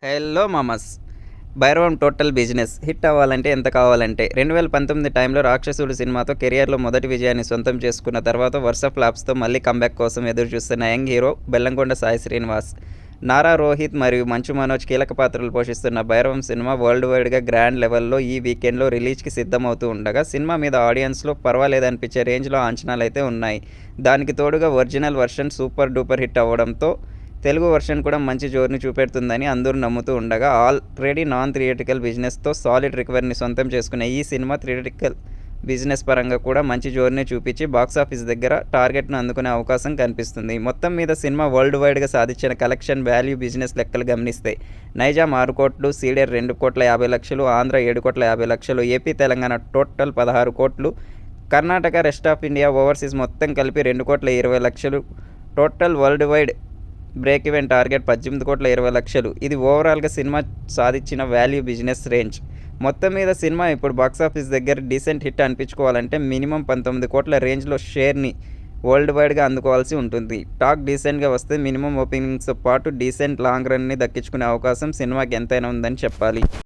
Hello మామస్! 'Bhairavam' total business hit అవ్వాలంటే ఎంత కావాలంటే 2019 టైంలో 'రాక్షసుడు' సినిమాతో కెరియర్‌లో మొదటి విజయాన్ని సొంతం చేసుకున్న తర్వాత వరుస ఫ్లాప్స్‌తో మళ్ళీ కమ్‌బ్యాక్ కోసం ఎదురుచూస్తున్న యంగ్ హీరో బెల్లంకొండ సాయి శ్రీనివాస్. నారా రోహిత్ మరియు మంచు మనోజ్ కీలక పాత్రలు పోషిస్తున్న 'భైరవం' సినిమా వరల్డ్ వైడ్‌గా గ్రాండ్ లెవెల్‌లో ఈ వీకెండ్‌లో రిలీజ్‌కి సిద్ధమవుతూ ఉండగా సినిమా మీద ఆడియన్స్‌లో పర్వాలేదనిపించే రేంజ్‌లో అంచనాలైతే ఉన్నాయి. దానికి తోడుగా original version super duper hit అవ్వడంతో తెలుగు వర్షన్ కూడా మంచి జోరుని చూపెడుతుందని అందరూ నమ్ముతూ ఉండగా ఆల్రెడీ నాన్ థియేట్రికల్ బిజినెస్‌తో సాలిడ్ రికవరీని సొంతం చేసుకున్న ఈ సినిమా థియేట్రికల్ బిజినెస్ పరంగా కూడా మంచి జోరునే చూపించి బాక్సాఫీస్ దగ్గర టార్గెట్‌ను అందుకునే అవకాశం కనిపిస్తుంది. మొత్తం మీద సినిమా వరల్డ్ వైడ్‌గా సాధించిన కలెక్షన్ వాల్యూ బిజినెస్ లెక్కలు గమనిస్తే నైజాం 6 కోట్లు, Ceded 2,50,00,000, Andhra 7,50,00,000, AP Telangana total 16 కోట్లు, Karnataka rest of India overseas మొత్తం కలిపి 2,20,00,000, total world wide break even target 18,20,00,000. ఇది ఓవరాల్గా సినిమా సాధించిన వాల్యూ బిజినెస్ రేంజ్. మొత్తం మీద సినిమా ఇప్పుడు బాక్సాఫీస్ దగ్గర డీసెంట్ హిట్ అనిపించుకోవాలంటే మినిమం 19 కోట్ల రేంజ్లో షేర్ని వరల్డ్ వైడ్గా అందుకోవాల్సి ఉంటుంది. టాక్ డీసెంట్గా వస్తే మినిమం ఓపెనింగ్స్తో పాటు డీసెంట్ లాంగ్ రన్ని దక్కించుకునే అవకాశం సినిమాకి ఎంతైనా ఉందని చెప్పాలి.